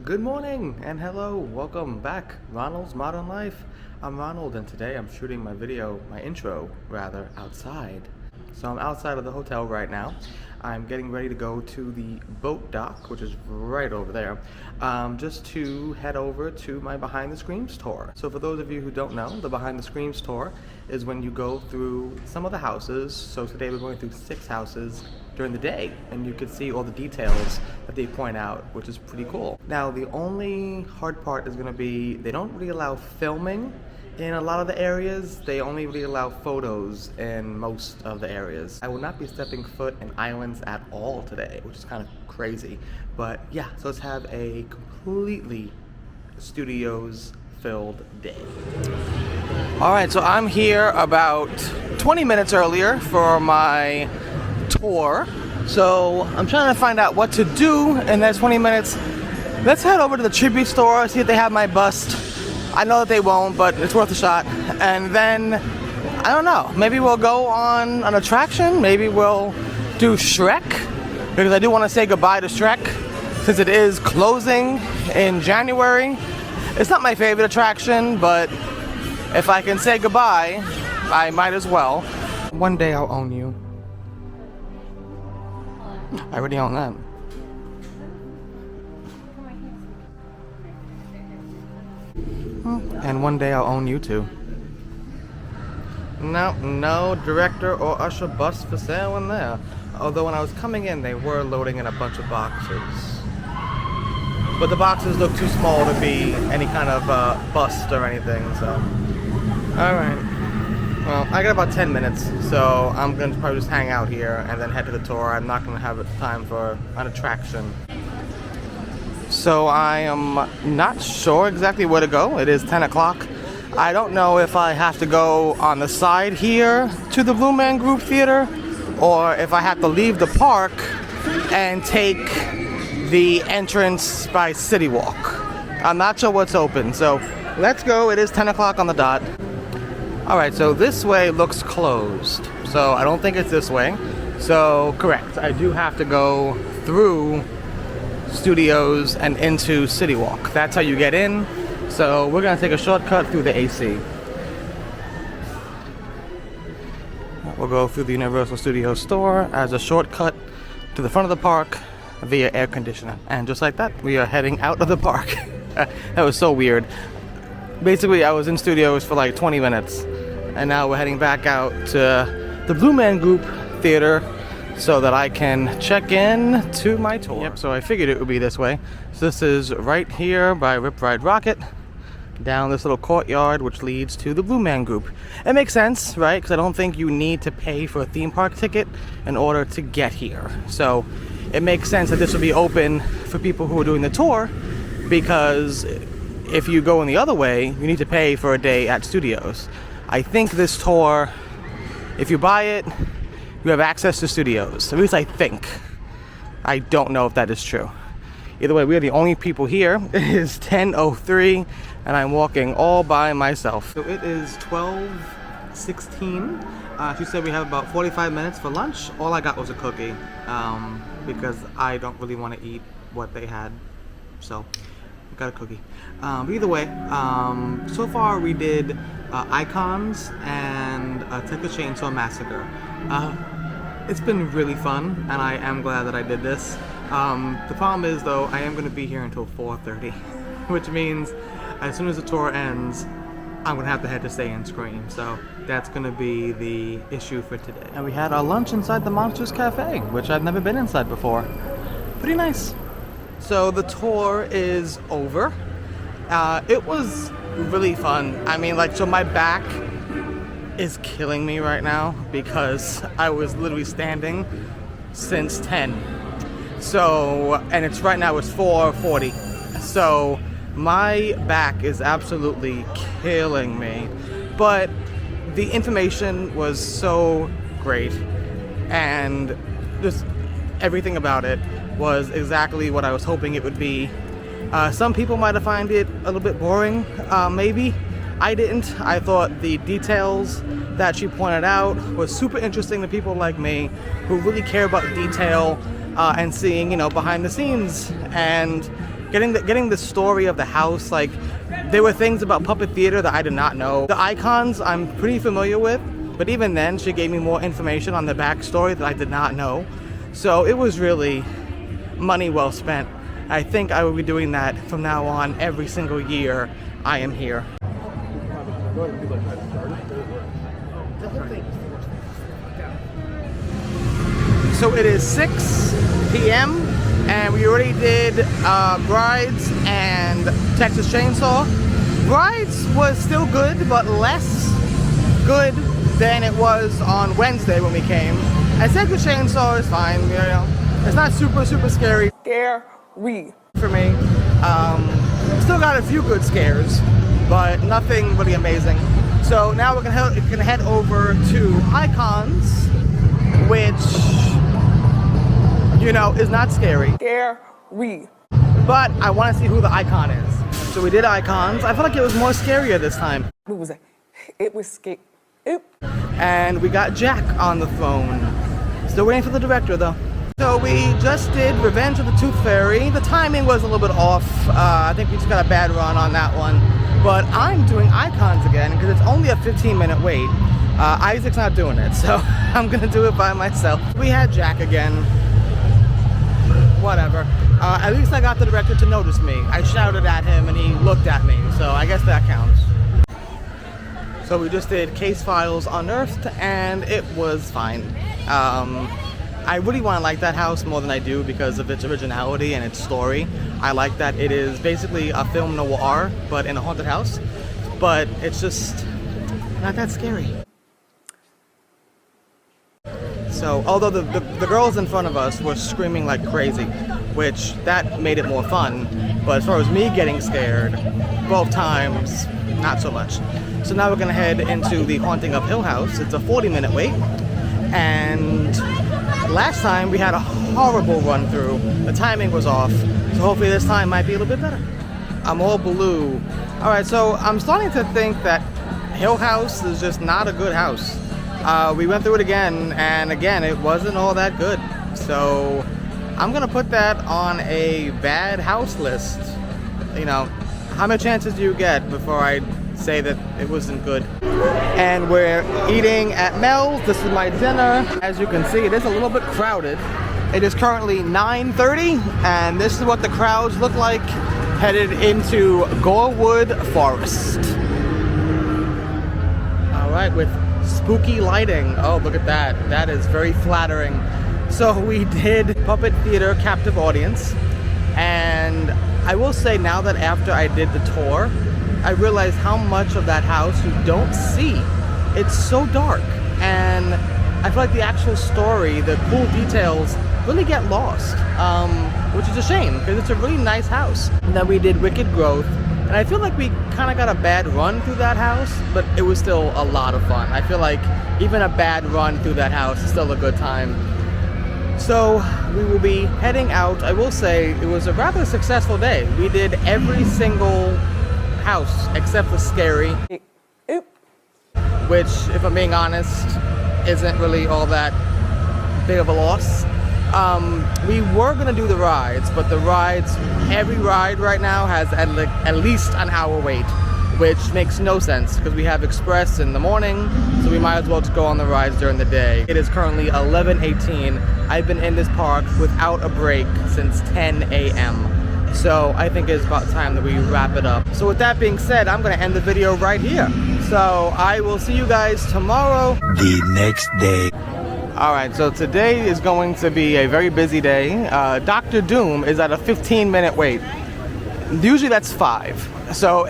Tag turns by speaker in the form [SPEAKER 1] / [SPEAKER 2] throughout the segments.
[SPEAKER 1] Good morning and hello, welcome back, Ronald's Modern Life. I'm Ronald and today I'm shooting my intro outside. So I'm outside of the hotel right now. I'm getting ready to go to the boat dock, which is right over there, just to head over to my Behind the Screens tour. So for those of you who don't know, the Behind the Screens tour is when you go through some of the houses. So today we're going through 6 houses during the day, and you can see all the details that they point out, which is pretty cool. Now, the only hard part is gonna be they don't really allow filming in a lot of the areas. They only really allow photos in most of the areas. I will not be stepping foot in islands at all today, which is kind of crazy. But yeah, so let's have a completely studios filled day. All right, so I'm here about 20 minutes earlier for my tour. So I'm trying to find out what to do in that 20 minutes. Let's head over to the tribute store, see if they have my bust. I know that they won't, but it's worth a shot. And then, I don't know, maybe we'll go on an attraction. Maybe we'll do Shrek, because I do want to say goodbye to Shrek, since it is closing in January. It's not my favorite attraction, but if I can say goodbye, I might as well. One day I'll own you. I already own that. And one day I'll own you too. No director or usher bus for sale in there. Although when I was coming in, they were loading in a bunch of boxes. But the boxes look too small to be any kind of bust or anything, so. Alright. Well, I got about 10 minutes, so I'm going to probably just hang out here and then head to the tour. I'm not going to have time for an attraction. So I am not sure exactly where to go. It is 10 o'clock. I don't know if I have to go on the side here to the Blue Man Group Theater, or if I have to leave the park and take the entrance by City Walk. I'm not sure what's open, so let's go. It is 10 o'clock on the dot. Alright, so this way looks closed. So I don't think it's this way. So correct, I do have to go through Studios and into City Walk. That's how you get in. So we're gonna take a shortcut through the AC. We'll go through the Universal Studios store as a shortcut to the front of the park via air conditioner. And just like that, we are heading out of the park. That was so weird. Basically, I was in Studios for like 20 minutes, and now we're heading back out to the Blue Man Group Theater so that I can check in to my tour. Yep, so I figured it would be this way. So this is right here by Rip Ride Rocket, down this little courtyard which leads to the Blue Man Group. It makes sense, right? Because I don't think you need to pay for a theme park ticket in order to get here. So it makes sense that this will be open for people who are doing the tour, because if you go in the other way, you need to pay for a day at Studios. I think this tour, if you buy it, you have access to Studios. At least I think. I don't know if that is true. Either way, we are the only people here. It is 10:03, and I'm walking all by myself. So it is 12:16. She said we have about 45 minutes for lunch. All I got was a cookie, because I don't really want to eat what they had. So got a cookie. But either way, so far we did Icons and Texas Chainsaw Massacre. It's been really fun, and I am glad that I did this. The problem is, though, I am going to be here until 4:30, which means as soon as the tour ends, I'm going to have to head to Stay and Scream. So that's going to be the issue for today. And we had our lunch inside the Monsters Cafe, which I've never been inside before. Pretty nice. So the tour is over. It was really fun. I mean, like, so my back is killing me right now because I was literally standing since 10. So, and it's right now it's 4:40. So my back is absolutely killing me. But the information was so great, and just everything about it was exactly what I was hoping it would be. Some people might have found it a little bit boring, maybe. I didn't. I thought the details that she pointed out was super interesting to people like me who really care about detail and seeing, you know, behind the scenes and getting the story of the house. Like, there were things about puppet theater that I did not know. The icons I'm pretty familiar with, but even then she gave me more information on the backstory that I did not know. So it was really money well spent. I think I will be doing that from now on every single year I am here. So it is 6 p.m. and we already did Brides and Texas Chainsaw. Brides was still good, but less good than it was on Wednesday when we came. And Texas Chainsaw is fine, you know. It's not super scary. Scary for me. Still got a few good scares, but nothing really amazing. So now we're gonna head over to Icons, which, you know, is not scary. Scary. But I want to see who the icon is. So we did Icons. I felt like it was more scarier this time.
[SPEAKER 2] What was it? It was scary. Oop.
[SPEAKER 1] And we got Jack on the phone. Still waiting for the director though. So we just did Revenge of the Tooth Fairy. The timing was a little bit off. I think we just got a bad run on that one. But I'm doing Icons again because it's only a 15-minute wait. Isaac's not doing it, so I'm gonna do it by myself. We had Jack again. Whatever. At least I got the director to notice me. I shouted at him and he looked at me, so I guess that counts. So we just did Case Files Unearthed and it was fine. I really want to like that house more than I do because of its originality and its story. I like that it is basically a film noir, but in a haunted house. But it's just not that scary. So, although the girls in front of us were screaming like crazy, which that made it more fun. But as far as me getting scared, both times, not so much. So now we're gonna head into the Haunting of Hill House. It's a 40-minute wait. And last time we had a horrible run through. The timing was off. So hopefully this time might be a little bit better. I'm all blue. All right, so I'm starting to think that Hill House is just not a good house. We went through it again, and again, it wasn't all that good. So I'm gonna put that on a bad house list. You know, how many chances do you get before I say that it wasn't good? And we're eating at Mel's. This is my dinner. As you can see, it is a little bit crowded. It is currently 9:30, and this is what the crowds look like headed into Gorewood Forest. All right, with spooky lighting. Oh, look at that. That is very flattering. So we did Puppet Theater Captive Audience, and I will say now that after I did the tour, I realized how much of that house you don't see. It's so dark, and I feel like the actual story, the cool details, really get lost, which is a shame because it's a really nice house. And then we did Wicked Growth, and I feel like we kind of got a bad run through that house, but it was still a lot of fun. I feel like even a bad run through that house is still a good time. So we will be heading out. I will say it was a rather successful day. We did every single house except for Scary, which, if I'm being honest, isn't really all that big of a loss. We were gonna do the rides, but the rides, every ride right now has at least an hour wait, which makes no sense because we have Express in the morning, so we might as well just go on the rides during the day. It is currently 11:18. I've been in this park without a break since 10 a.m. So I think it's about time that we wrap it up. So with that being said, I'm gonna end the video right here. So I will see you guys tomorrow.
[SPEAKER 3] The next day.
[SPEAKER 1] Alright, so today is going to be a very busy day. Dr. Doom is at a 15-minute wait. Usually that's 5. So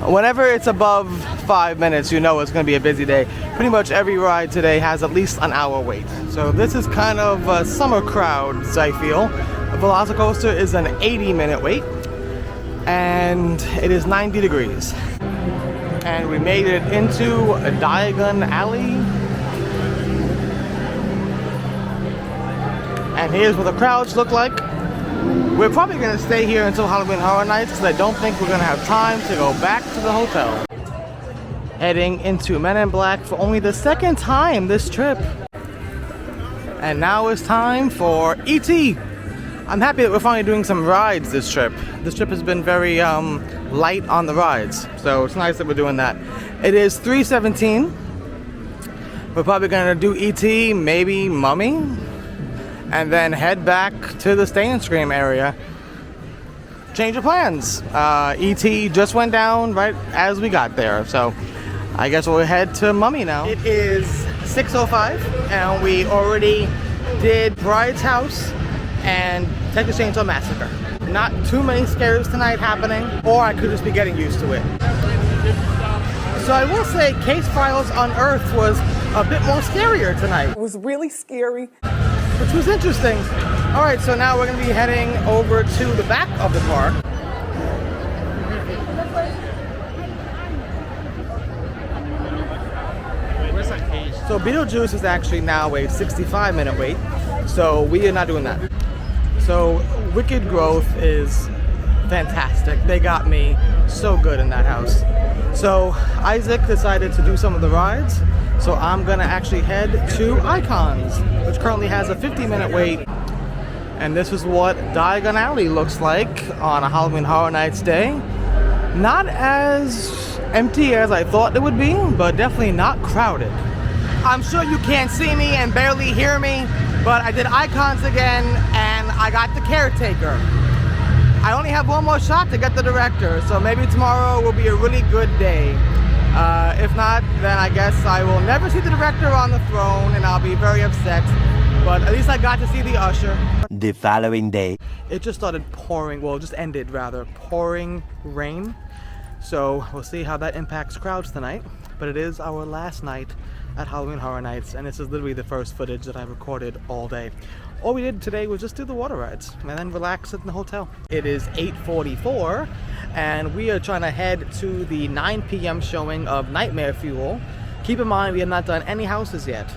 [SPEAKER 1] whenever it's above 5 minutes, you know it's going to be a busy day. Pretty much every ride today has at least an hour wait. So this is kind of summer crowds, I feel. Velocicoaster is an 80-minute wait, and it is 90 degrees. And we made it into a Diagon Alley. And here's what the crowds look like. We're probably gonna stay here until Halloween Horror Nights because I don't think we're gonna have time to go back to the hotel. Heading into Men in Black for only the second time this trip. And now it's time for E.T. I'm happy that we're finally doing some rides this trip. This trip has been very light on the rides, so it's nice that we're doing that. It is 3:17. We're probably gonna do E.T., maybe Mummy, and then head back to the Stay and Scream area. Change of plans. E.T. just went down right as we got there, so I guess we'll head to Mummy now. It is 6:05, and we already did Bride's House and Texas Chainsaw Massacre. Not too many scares tonight happening, or I could just be getting used to it. So I will say Case Files Unearthed was a bit more scarier tonight.
[SPEAKER 2] It was really scary.
[SPEAKER 1] Which was interesting. All right, so now we're gonna be heading over to the back of the park. So Beetlejuice is actually now a 65-minute wait, so we are not doing that. So Wicked Growth is fantastic. They got me so good in that house. So Isaac decided to do some of the rides, so I'm gonna actually head to Icons, which currently has a 50-minute wait. And this is what Diagon Alley looks like on a Halloween Horror Nights day. Not as empty as I thought it would be, but definitely not crowded. I'm sure you can't see me and barely hear me, but I did Icons again and I got the caretaker. I only have one more shot to get the director, so maybe tomorrow will be a really good day. If not, then I guess I will never see the director on the throne and I'll be very upset. But at least I got to see the usher.
[SPEAKER 3] The following day.
[SPEAKER 1] It just started pouring, well, it just ended rather, pouring rain. So we'll see how that impacts crowds tonight. But it is our last night at Halloween Horror Nights, and this is literally the first footage that I recorded all day. All we did today was just do the water rides and then relax in the hotel. It is 8:44 and we are trying to head to the 9 p.m. showing of Nightmare Fuel. Keep in mind we have not done any houses yet.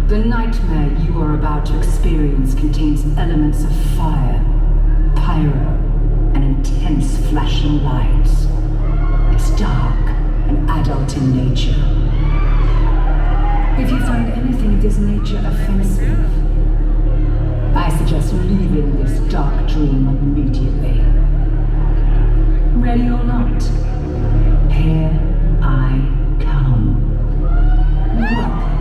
[SPEAKER 4] The nightmare you are about to experience contains elements of fire, pyro, and intense flashing lights. It's dark and adult in nature. If you find anything of this nature offensive, I suggest leaving this dark dream immediately. Ready or not, here I come. Welcome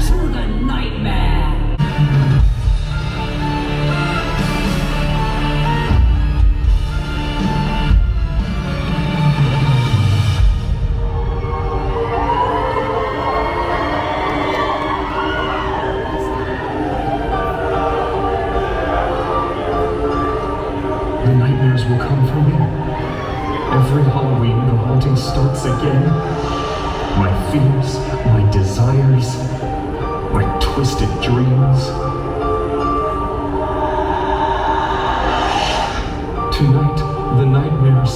[SPEAKER 4] to the nightmare!
[SPEAKER 5] The nightmares will come for me. Every Halloween, the haunting starts again. My fears, my desires, my twisted dreams. Tonight, the nightmares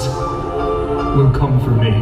[SPEAKER 5] will come for me.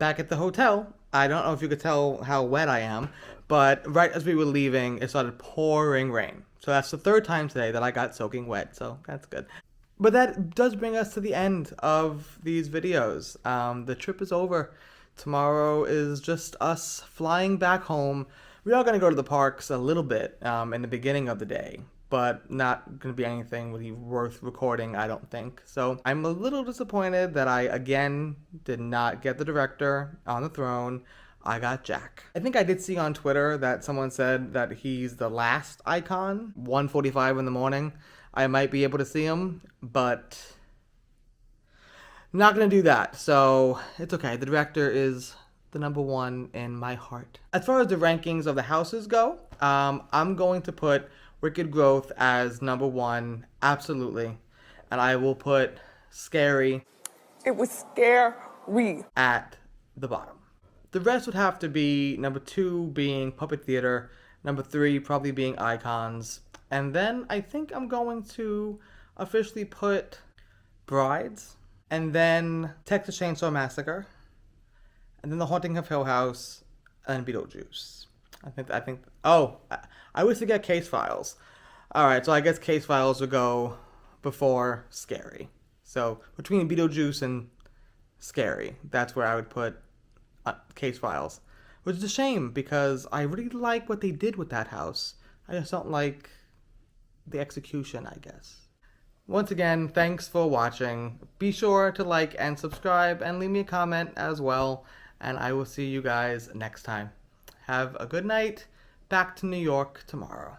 [SPEAKER 1] back at the hotel, I don't know if you could tell how wet I am, but right as we were leaving, it started pouring rain. So that's the third time today that I got soaking wet, so that's good. But that does bring us to the end of these videos. The trip is over. Tomorrow is just us flying back home. We are going to go to the parks a little bit in the beginning of the day, but not going to be anything really worth recording, I don't think. So I'm a little disappointed that I, again, did not get the director on the throne. I got Jack. I think I did see on Twitter that someone said that he's the last icon, 1:45 in the morning. I might be able to see him, but not going to do that. So it's okay. The director is the number one in my heart. As far as the rankings of the houses go, I'm going to put Wicked Growth as number one, absolutely. And I will put Scary.
[SPEAKER 2] It was scary.
[SPEAKER 1] At the bottom. The rest would have to be number 2 being Puppet Theater, number 3 probably being Icons, and then I think I'm going to officially put Brides, and then Texas Chainsaw Massacre, and then The Haunting of Hill House, and Beetlejuice. I always forget Case Files. Alright, so I guess Case Files would go before Scary. So between Beetlejuice and Scary, that's where I would put Case Files. Which is a shame, because I really like what they did with that house. I just don't like the execution, I guess. Once again, thanks for watching. Be sure to like and subscribe and leave me a comment as well. And I will see you guys next time. Have a good night. Back to New York tomorrow.